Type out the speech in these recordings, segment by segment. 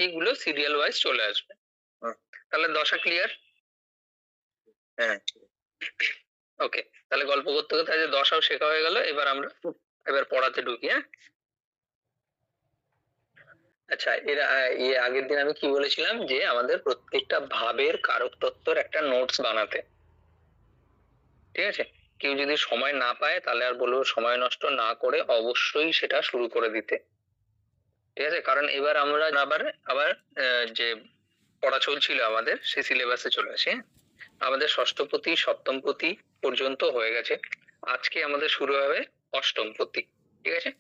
বাকিগুলো serial wise চলে আসবে। তাহলে দশা ক্লিয়ার? হ্যাঁ, ওকে। তাহলে গল্প করতে করতে আজ দশাও শেখা হয়ে গেল। এবার পড়াতে ঢুকি। হ্যাঁ, আচ্ছা, আগের দিন আমি কি বলেছিলাম যে আমাদের প্রত্যেকটা ভাবের কারক তত্ত্বর একটা নোটস বানাতে। ঠিক আছে, কেউ যদি সময় না পায় তাহলে আর বলবো সময় নষ্ট না করে অবশ্যই সেটা শুরু করে দিতে। ঠিক আছে, কারণ এবার আমরা আবার আবার যে পড়া চলছিল আমাদের সেই সিলেবাসে চলে আসি। হ্যাঁ? আমাদের ষষ্ঠ পতি সপ্তম পতি পর্যন্ত হয়ে গেছে। আজকে আমাদের শুরু হবে অষ্টম পতি। ঠিক আছে,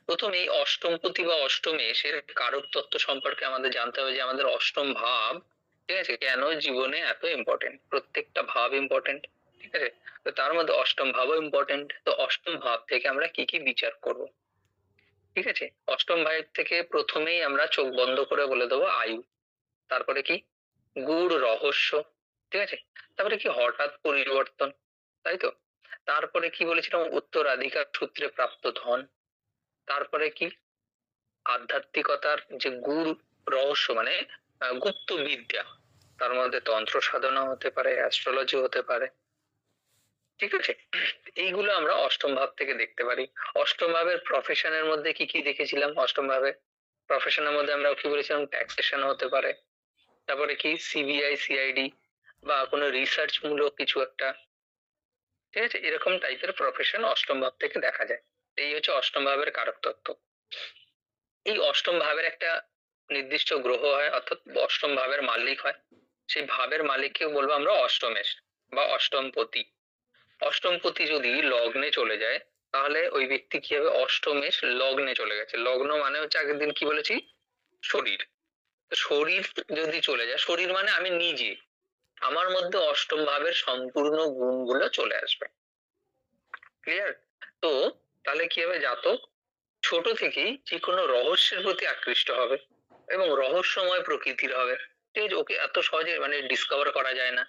প্রথম এই অষ্টম পতি বা অষ্টম এর কারক তত্ত্ব সম্পর্কে আমাদের জানতে হবে যে আমাদের অষ্টম ভাব, ঠিক আছে, কেন জীবনে এত ইম্পর্টেন্ট। প্রত্যেকটা ভাব ইম্পর্টেন্ট। ঠিক আছে, তো তার মধ্যে অষ্টম ভাবও ইম্পর্টেন্ট। তো অষ্টম ভাব থেকে আমরা কি কি বিচার করব? ঠিক আছে, অষ্টম ভাব থেকে প্রথমেই আমরা চোখ বন্ধ করে বলে দেবো আয়ু। তারপরে কি? গূঢ় রহস্য। ঠিক আছে, তারপরে কি? হঠাৎ পরিবর্তন। তাই তো। তারপরে কি বলেছিলাম? উত্তরাধিকার সূত্রে প্রাপ্ত ধন। তারপরে কি? আধ্যাত্মিকতার যে গূঢ় রহস্য, মানে গুপ্ত বিদ্যা। তার মধ্যে তন্ত্র সাধনা হতে পারে, অ্যাস্ট্রোলজি হতে পারে। ঠিক আছে, এইগুলো আমরা অষ্টম ভাব থেকে দেখতে পারি। অষ্টম ভাবের প্রফেশনের মধ্যে কি কি দেখেছিলাম? অষ্টম ভাবে প্রফেশনের মধ্যে আমরা কি বলেছিলাম? ট্যাক্সেশন হতে পারে। তারপরে কি? সিবিআই, সিআইডি বা কোনো রিসার্চ মূলক কিছু একটা। ঠিক আছে, এরকম টাইপের প্রফেশন অষ্টম ভাব থেকে দেখা যায়। এই হচ্ছে অষ্টম ভাবের কারক তত্ত্ব। এই অষ্টম ভাবের একটা নির্দিষ্ট গ্রহ হয়, অর্থাৎ অষ্টম ভাবের মালিক হয়। সেই ভাবের মালিককে বলবো আমরা অষ্টমেশ বা অষ্টমপতি। অষ্টমপতি যদি লগ্নে চলে যায় তাহলে ওই ব্যক্তি কি হবে? অষ্টমেশ লগ্নে চলে গেছে। লগ্ন মানে হচ্ছে আগের দিন কি বলেছি? শরীর। তো শরীর যদি চলে যায়, শরীর মানে আমি নিজে, আমার মধ্যে অষ্টম ভাবের সম্পূর্ণ গুণগুলো চলে আসবে। ক্লিয়ার? তো তাহলে কি হবে? জাতক ছোট থেকেই যে কোনো রহস্যের প্রতি আকৃষ্ট হবে এবং রহস্যময় প্রকৃতির হবে। ঠিক আছে, ওকে এত সহজে মানে ডিসকভার করা যায় না,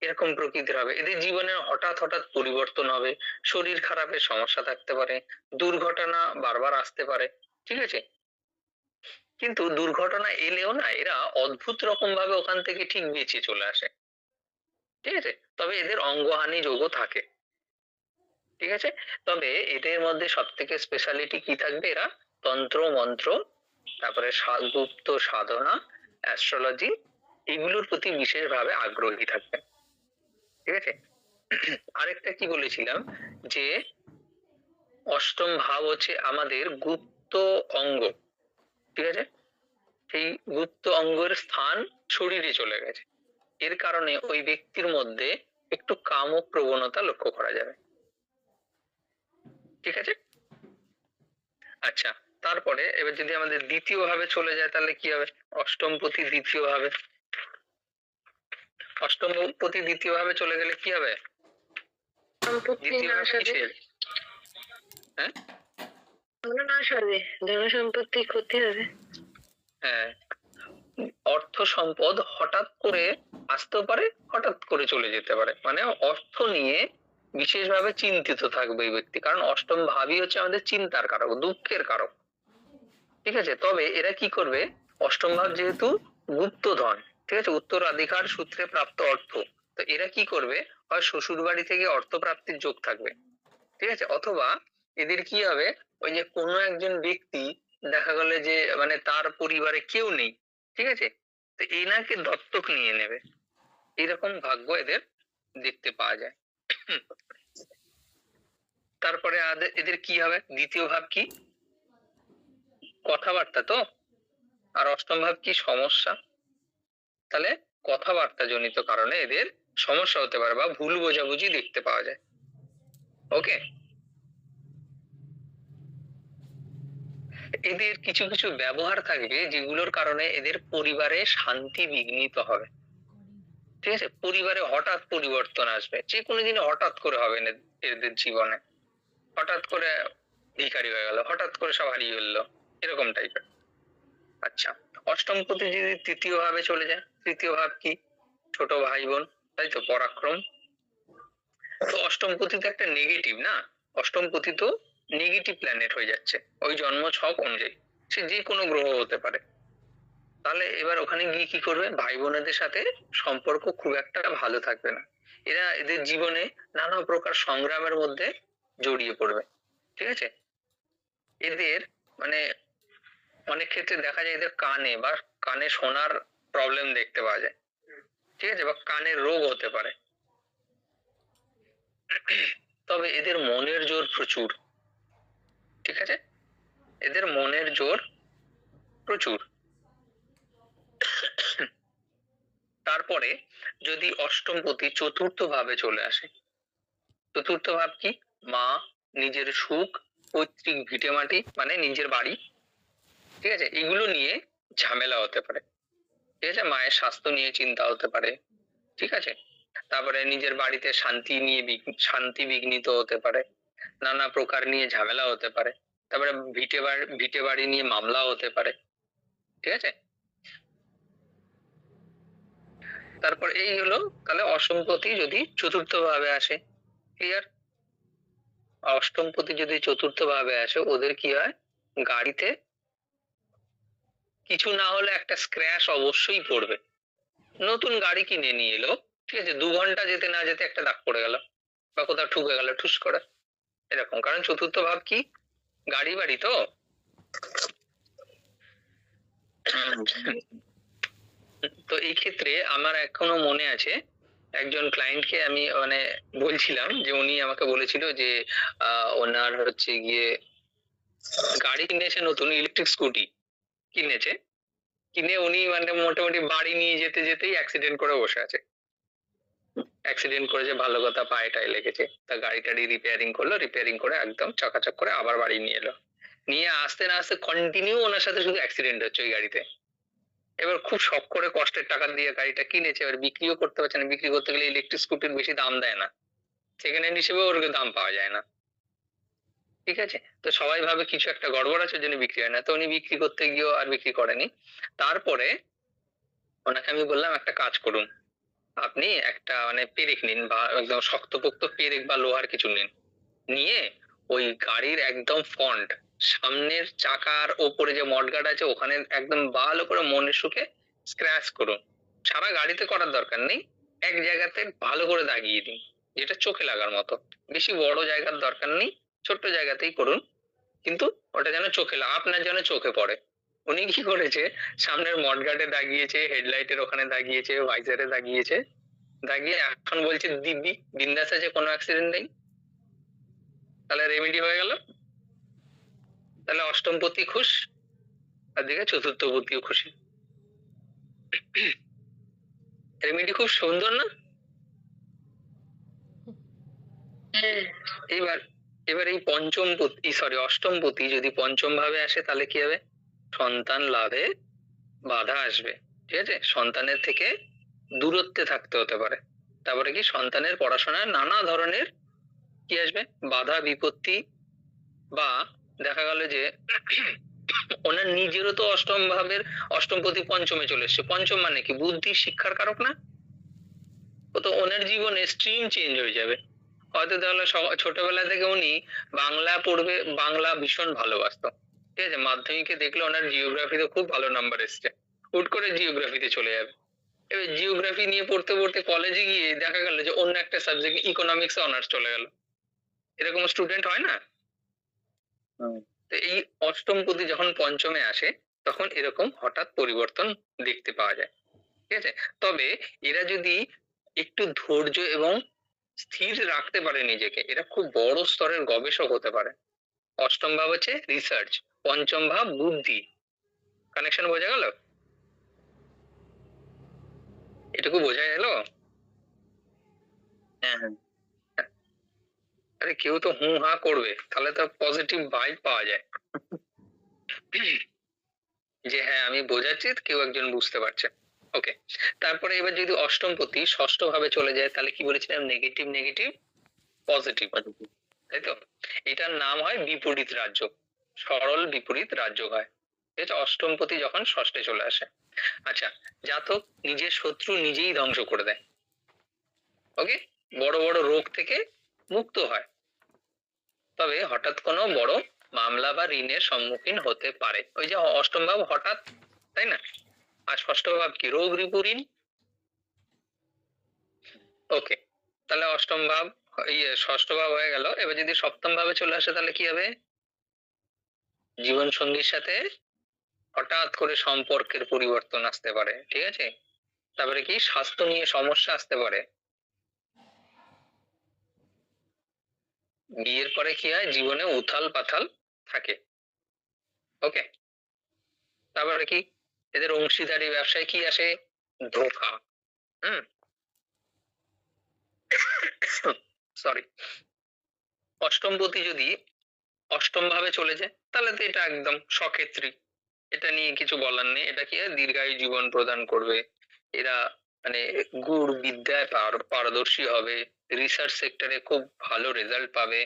এরকম প্রকৃতির হবে। এদের জীবনে হঠাৎ হঠাৎ পরিবর্তন হবে, শরীর খারাপের সমস্যা থাকতে পারে, দুর্ঘটনা বারবার আসতে পারে। ঠিক আছে, কিন্তু দুর্ঘটনা এলেও না এরা অদ্ভুত রকম ভাবে ওখান থেকে ঠিক বেঁচে চলে আসে। ঠিক আছে, তবে এদের অঙ্গহানি যোগও থাকে। ঠিক আছে, তবে এদের মধ্যে সব থেকে স্পেশালিটি কি থাকবে? এরা তন্ত্র মন্ত্র, তারপরে গুপ্ত সাধনা, অ্যাস্ট্রোলজি, এগুলোর প্রতি বিশেষভাবে আগ্রহী থাকবে। ঠিক আছে, আরেকটা কি বলেছিলাম যে অষ্টম ভাব হচ্ছে আমাদের গুপ্ত অঙ্গ। ঠিক আছে, সেই গুপ্ত অঙ্গের স্থান শরীরে চলে গেছে। এর কারণে ওই ব্যক্তির মধ্যে একটু কামক প্রবণতা লক্ষ্য করা যাবে। ঠিক আছে, আচ্ছা, তারপরে এবার যদি আমাদের দ্বিতীয় ভাবে চলে যায় তাহলে কি হবে? অষ্টম পতি দ্বিতীয় ভাবে। অষ্টম পতি দ্বিতীয় ভাবে চলে গেলে কি হবে? সম্পত্তি দ্বিতীয় ভাব নাশ হবে, কিসের? হ্যাঁ, নাশ হবে, ধন সম্পত্তি ক্ষতি হবে। হ্যাঁ, অর্থ সম্পদ হঠাৎ করে আসতেও পারে, হঠাৎ করে চলে যেতে পারে। মানে অর্থ নিয়ে বিশেষভাবে চিন্তিত থাকবে এই ব্যক্তি, কারণ অষ্টম ভাবই হচ্ছে আমাদের চিন্তার কারক, দুঃখের কারক। ঠিক আছে, তবে এরা কি করবে? অষ্টম ভাব যেহেতু গুপ্তধন, ঠিক আছে, উত্তরাধিকার সূত্রে প্রাপ্ত অর্থ, তো এরা কি করবে? হয় শ্বশুর বাড়ি থেকে অর্থ প্রাপ্তির যোগ থাকবে। ঠিক আছে, অথবা এদের কি হবে? ওই যে কোনো একজন ব্যক্তি দেখা গেল যে মানে তার পরিবারে কেউ নেই, ঠিক আছে, তো এনাকে দত্তক নিয়ে নেবে, এরকম ভাগ্য এদের দেখতে পাওয়া যায়। তারপরে এদের কি হবে? দ্বিতীয় ভাব কি? কথাবার্তা তো। আর অষ্টম ভাব কি? সমস্যা। তাহলে কথাবার্তা জনিত কারণে এদের সমস্যা হতে পারে বা ভুল বোঝাবুঝি দেখতে পাওয়া যায়। ওকে, এদের কিছু কিছু ব্যবহার থাকবে যেগুলোর কারণে এদের পরিবারে শান্তি বিঘ্নিত হবে। ঠিক আছে, পরিবারে হঠাৎ পরিবর্তন আসবে, যে কোনো দিনে হঠাৎ করে হবে না এদের জীবনে। হঠাৎ করে ভিখারি হয়ে গেল, হঠাৎ করে সব হারিয়ে ফেললো, এরকম টাইপের। আচ্ছা, অষ্টম পতি যদি তৃতীয় ভাবে চলে যায়, তৃতীয় ভাব কি? ছোট ভাই বোন, তাই তো, পরাক্রম। তো অষ্টম পতি তো একটা নেগেটিভ না? অষ্টম পতি তো নেগেটিভ প্ল্যানেট হয়ে যাচ্ছে ওই জন্ম ছক অনুযায়ী। সে যে কোনো গ্রহ হতে পারে। তাহলে এবার ওখানে গিয়ে কি করবে, ভাই বোনেদের সাথে সম্পর্ক খুব একটা ভালো থাকবে না, এরা এদের জীবনে নানা প্রকার সংগ্রামের মধ্যে জড়িয়ে পড়বে। ঠিক আছে, এদের মানে অনেক ক্ষেত্রে দেখা যায় এদের কানে শোনার প্রবলেম দেখতে পাওয়া যায়। ঠিক আছে, বা কানের রোগ হতে পারে। তবে এদের মনের জোর প্রচুর। ঠিক আছে, এদের মনের জোর প্রচুর। তারপরে যদি অষ্টমপতি চতুর্থ ভাবে চলে আসে, চতুর্থ ভাব কি, মা, নিজের সুখ, পৈতৃক ভিটেমাটি মানে নিজের বাড়ি, ঠিক আছে, এগুলো নিয়ে ঝামেলা হতে পারে। ঠিক আছে, মায়ের স্বাস্থ্য নিয়ে চিন্তা হতে পারে। ঠিক আছে, তারপরে নিজের বাড়িতে শান্তি বিঘ্নিত হতে পারে, নানা প্রকার নিয়ে ঝামেলা হতে পারে। তারপরে ভিটে বাড়ি নিয়ে মামলা হতে পারে। ঠিক আছে, তারপর এই হলো তাহলে অষ্টমপতি যদি চতুর্থ ভাবে আসে। ক্লিয়ার? অষ্টমপতি যদি চতুর্থ ভাবে আসে ওদের কি হয়, গাড়িতে কিছু না হলে একটা স্ক্র্যাচ অবশ্যই পড়বে। নতুন গাড়ি কিনে নিয়ে এলো, ঠিক আছে, 2 ঘন্টা যেতে না যেতে একটা দাগ পড়ে গেল বা কোথাও ঠুকে গেল ঠুস করে, এরকম। কারণ চতুর্থ ভাব কি, গাড়ি বাড়ি তো। তো এই ক্ষেত্রে আমার এখনো মনে আছে একজন ক্লায়েন্টকে আমি মানে বলছিলাম যে উনি আমাকে বলেছিল যে ওনার হচ্ছে গিয়ে গাড়ি কিনেছে, নতুন ইলেকট্রিক স্কুটি কিনেছে, কিনে উনি মানে মোটামুটি বাড়ি নিয়ে যেতে যেতেই অ্যাক্সিডেন্ট করে বসে আছে। অ্যাক্সিডেন্ট করেছে, ভালো কথা, পায়ে টায়ে লেগেছে, তা গাড়ি টাড়ি রিপেয়ারিং করলো, রিপেয়ারিং করে একদম চকাচক করে আবার বাড়ি নিয়ে এলো। নিয়ে আসতে না আসতে কন্টিনিউ ওনার সাথে শুধু অ্যাক্সিডেন্ট হচ্ছে ওই গাড়িতে। এবার খুব শখ করে কষ্টের টাকা দিয়ে গাড়িটা কিনেছে, এবার বিক্রিও করতে পারছে না, বিক্রি করতে গেলে ইলেকট্রিক স্কুটির বেশি দাম দেয় না, সেকেন্ড হ্যান্ড হিসেবে ওর দাম পাওয়া যায় না। ঠিক আছে, তো সবাই ভাবে কিছু একটা গড়বড় আছে ওই জন্য বিক্রি হয় না, তো উনি বিক্রি করতে গিয়েও আর বিক্রি করেনি। তারপরে ওনাকে আমি বললাম একটা কাজ করুন, আপনি একটা মানে পেরেক নিন বা একদম শক্তপোক্ত পেরেক বা লোহার কিছু নিন, নিয়ে ওই গাড়ির একদম ফ্রন্ট সামনের চাকার ওপরে যে মডগার্ড আছে ওখানে একদম ভালো করে মনের সুখে স্ক্র্যাচ করুন। সারা গাড়িতে করার দরকার নেই, এক জায়গাতে ভালো করে দাগিয়ে দিন, যেটা চোখে লাগার মতো। বেশি বড় জায়গার দরকার নেই, ছোট্ট জায়গাতেই করুন, কিন্তু ওটা যেন আপনার যেন চোখে পড়ে। উনি কি করেছে, সামনের মডগার্ডে দাগিয়েছে, হেডলাইটের ওখানে দাগিয়েছে, ভাইজারে দাগিয়েছে, দাগিয়ে এখন বলছে দিব্যি বিন্দাস আছে, কোনো অ্যাক্সিডেন্ট নেই। তাহলে রেমেডি হয়ে গেল। তাহলে অষ্টমপতি খুশ, আর দিকে চতুর্থপতিও খুশি। রেমেডি খুব সুন্দর না? হ্যাঁ। এবার এবার এই অষ্টমপতি যদি পঞ্চম ভাবে আসে তাহলে কি হবে, সন্তান লাভে বাধা আসবে। ঠিক আছে, সন্তানের থেকে দূরত্বে থাকতে হতে পারে। তারপরে কি, সন্তানের পড়াশোনায় নানা ধরনের কি আসবে, বাধা বিপত্তি, বা দেখা গেল যে ওনার নিজেরও তো অষ্টমপতি পঞ্চমে চলে এসছে। পঞ্চম মানে কি, বুদ্ধি শিক্ষার কারক না? ও তো ওনার জীবনে স্ট্রিম চেঞ্জ হয়ে যাবে। হয়তো তাহলে ছোটবেলা থেকে উনি বাংলা পড়বে, বাংলা ভীষণ ভালোবাসতো, ঠিক আছে, মাধ্যমিকে দেখলে ওনার জিওগ্রাফিতে খুব ভালো নাম্বার এসছে, হুট করে জিওগ্রাফিতে চলে যাবে। এবার জিওগ্রাফি নিয়ে পড়তে পড়তে কলেজে গিয়ে দেখা গেল যে অন্য একটা সাবজেক্ট ইকোনমিক্স অনার্স চলে গেল, এরকম স্টুডেন্ট হয় না? তো এই অষ্টমপতি যখন পঞ্চমে আসে তখন এরকম হঠাৎ পরিবর্তন দেখতে পাওয়া যায়। ঠিক আছে, তবে এরা যদি একটু ধৈর্য এবং স্থির রাখতে পারে নিজেকে, এরা খুব বড় স্তরের গবেষক হতে পারে। অষ্টম ভাব হচ্ছে রিসার্চ, পঞ্চম ভাব বুদ্ধি। কানেকশন বোঝা গেল? এটুকু বোঝা গেল? হ্যাঁ হ্যাঁ। আরে কেউ তো হু হা করবে, তাহলে তো পজিটিভ ভাইব পাওয়া যায় যে হ্যাঁ আমি বোঝাচ্ছি, কেউ একজন বুঝতে পারছে। ওকে, তারপরে এবার যদি অষ্টমপতি ষষ্ঠ ভাবে চলে যায় তাহলে কি বলেছিলাম, নেগেটিভ নেগেটিভ পজিটিভ, তাই তো? এটার নাম হয় বিপরীত রাজ্য, সরল বিপরীত রাজ্য হয়। ঠিক আছে, অষ্টমপতি যখন ষষ্ঠে চলে আসে। আচ্ছা, জাতক নিজের শত্রু নিজেই ধ্বংস করে দেয়। ওকে, বড় বড় রোগ থেকে মুক্ত হয়, তবে হঠাৎ কোনো বড় মামলা বা ঋণের সম্মুখীন হতে পারে। ওই যে অষ্টম ভাব হঠাৎ, তাই না? ষষ্ঠ ভাব কি? রোগ রিপু ঋণ। ওকে, তাহলে অষ্টম ভাব ষষ্ঠ ভাব হয়ে গেল। এবার যদি সপ্তম ভাবে চলে আসে তাহলে কি হবে? জীবন সঙ্গীর সাথে হঠাৎ করে সম্পর্কের পরিবর্তন আসতে পারে, ঠিক আছে? তারপরে কি স্বাস্থ্য নিয়ে সমস্যা আসতে পারে। বিয়ের পরে কি হয়? জীবনে উথাল পাথাল থাকে। ওকে, তারপরে কি এদের অংশীদারি ব্যবসায় কি আসে? ধোঁকা। হুম, সরি। অষ্টমপতি যদি অষ্টম ভাবে চলে যায় তাহলে তো এটা একদম সক্ষেত্রী, এটা নিয়ে কিছু বলার নেই। এটা কি হয়? দীর্ঘায়ু জীবন প্রদান করবে। এরা মানে গূঢ় বিদ্যায় পারদর্শী হবে, রিসার্চ সেক্টরে খুব ভালো রেজাল্ট পাবে।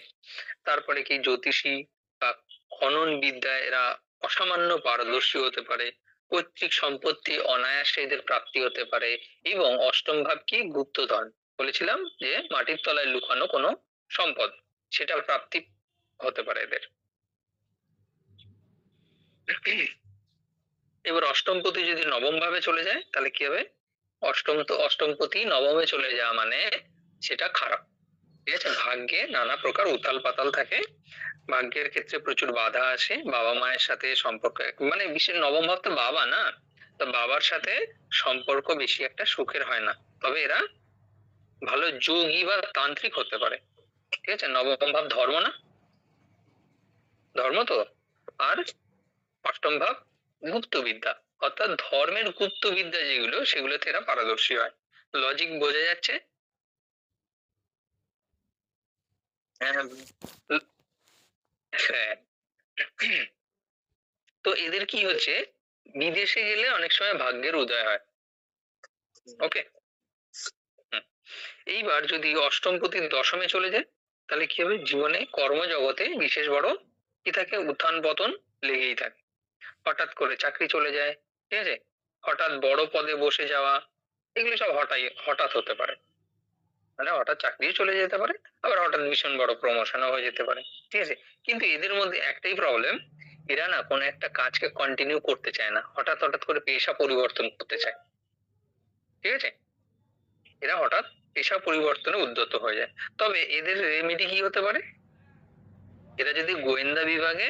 তারপরে কি জ্যোতিষী বা খনন বিদ্যায় এরা অসামান্য পারদর্শী হতে পারে। পৈতৃক সম্পত্তি অনায়াসে এদের প্রাপ্তি হতে পারে। এবং অষ্টম ভাব কি? গুপ্তধন। বলেছিলাম যে মাটির তলায় লুকানো কোনো সম্পদ, সেটা প্রাপ্তি হতে পারে এদের। এবার অষ্টমপতি যদি নবম ভাবে চলে যায় তাহলে কি হবে? অষ্টমপতি নবমে চলে যাওয়া মানে সেটা খারাপ, ঠিক আছে? ভাগ্যে নানা প্রকার উথাল পাতাল থাকে, ভাগ্যের ক্ষেত্রে প্রচুর বাধা আসে, বাবা মায়ের সাথে সম্পর্ক মানে বিশেষ নবম ভাব তো বাবা না, তো বাবার সাথে সম্পর্ক বেশি একটা সুখের হয় না। তবে এরা ভালো যোগী বা তান্ত্রিক হতে পারে, ঠিক আছে? নবম ভাব ধর্ম না, ধর্ম তো। আর অষ্টম ভাব গুপ্ত বিদ্যা, অর্থাৎ ধর্মের গুপ্ত বিদ্যা যেগুলো সেগুলোতে এরা পারদর্শী হয়। লজিক বোঝা যাচ্ছে? হ্যাঁ, হ্যাঁ। তো এদের কি হচ্ছে? বিদেশে গেলে অনেক সময় ভাগ্যের উদয় হয়। ওকে, এইবার যদি অষ্টমপতি দশমে চলে যায় তাহলে কি হবে? জীবনে কর্মজগতে বিশেষ বড় কি থাকে? উত্থান পতন লেগেই থাকে। হঠাৎ করে চাকরি চলে যায়, ঠিক আছে? হঠাৎ বড় পদে বসে যাওয়া, এগুলো সব হঠাৎ হতে পারে। মানে হঠাৎ চাকরিও চলে যেতে পারে, আবার হঠাৎ ভীষণ বড় প্রমোশনও হয়ে যেতে পারে, ঠিক আছে? কিন্তু এদের মধ্যে একটাই প্রবলেম, এরা না কোনো একটা কাজকে কন্টিনিউ করতে চায় না, হঠাৎ হঠাৎ করে পেশা পরিবর্তন করতে চায়, ঠিক আছে? এরা হঠাৎ পেশা পরিবর্তনে উদ্যত হয়ে যায়। তবে এদের রেমেডি কি হতে পারে? এরা যদি গোয়েন্দা বিভাগে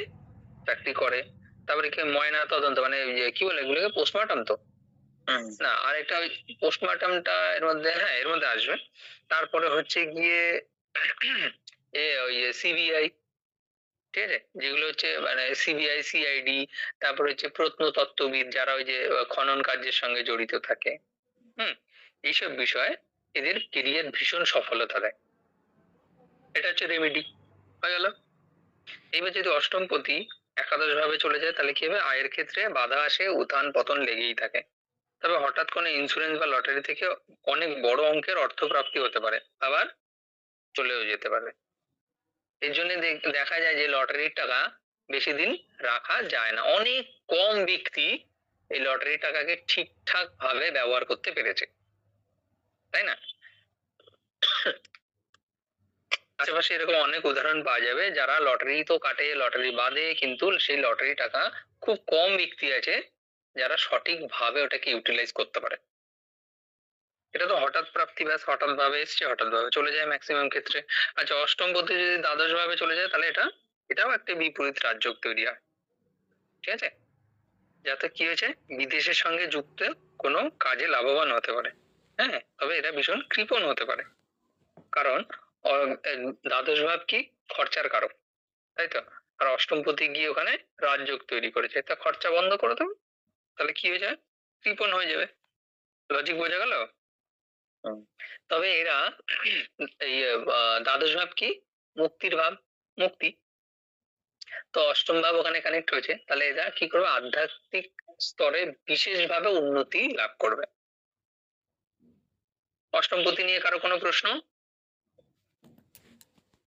চাকরি করে, তারপরে কি ময়না তদন্ত মানে ওই যে কি বলে এগুলোকে? পোস্টমর্টম তো না, আর একটা ওই পোস্টমর্টমটা এর মধ্যে, হ্যাঁ এর মধ্যে আসবে। তারপরে হচ্ছে গিয়ে ওই সিবিআই, ঠিক আছে? যেগুলো হচ্ছে মানে সিবিআই, সিআইডি, তারপরে হচ্ছে প্রত্নতত্ত্ববিদ যারা ওই যে খনন কার্যের সঙ্গে জড়িত থাকে। হুম, এইসব বিষয়ে এদের কেরিয়ার ভীষণ সফলতা দেয়। এটা হচ্ছে রেমেডি, হয়ে গেল। এবার যদি অষ্টমপতি একাদশ ভাবে চলে যায় তাহলে কি হবে? আয়ের ক্ষেত্রে বাধা আসে, উত্থান পতন লেগেই থাকে। তবে হঠাৎ কোনো ইন্স্যুরেন্স বা লটারি থেকে অনেক বড় অঙ্কের অর্থ প্রাপ্তি হতে পারে, আবার চলেও যেতে পারে। এর জন্য দেখা যায় যে লটারির টাকা বেশি দিন রাখা যায় না। অনেক কম ব্যক্তি এই লটারির টাকাকে ঠিকঠাক ভাবে ব্যবহার করতে পেরেছে, তাই না? আশেপাশে এরকম অনেক উদাহরণ পাওয়া যাবে যারা লটারি তো কাটে, লটারি বাদে কিন্তু সেই লটারি টাকা খুব কম ব্যক্তি আছে যারা সঠিকভাবে ওটাকে ইউটিলাইজ করতে পারে। এটা তো হঠাৎ প্রাপ্তি, ব্যাস হঠাৎ ভাবে এসছে হঠাৎ ভাবে চলে যায় ম্যাক্সিমাম ক্ষেত্রে। আচ্ছা, অষ্টম পদ্ধতি যদি দ্বাদশ ভাবে চলে যায় তাহলে এটাও একটা বিপরীত রাজযোগ তৈরি হয়, ঠিক আছে? যাতে কি হয়েছে? বিদেশের সঙ্গে যুক্ত কোনো কাজে লাভবান হতে পারে। হ্যাঁ, তবে এরা ভীষণ কৃপণ হতে পারে। কারণ দ্বাদশ ভাব কি? খরচার কারক, তাই তো? আর অষ্টমপতি গিয়ে ওখানে রাজযোগ তৈরি করেছে, তা খরচা বন্ধ করে দেবে, তাহলে কি হয়ে যাবে? কৃপণ হয়ে যাবে। লজিক বোঝা গেল? হুম। তবে এরা এই দ্বাদশ ভাব কি? মুক্তির ভাব, মুক্তি। তো অষ্টম ভাব ওখানে কানেক্ট হয়েছে, তাহলে এরা কি করবে? আধ্যাত্মিক স্তরে বিশেষভাবে উন্নতি লাভ করবে। অষ্টমপতি নিয়ে কারো কোনো প্রশ্ন?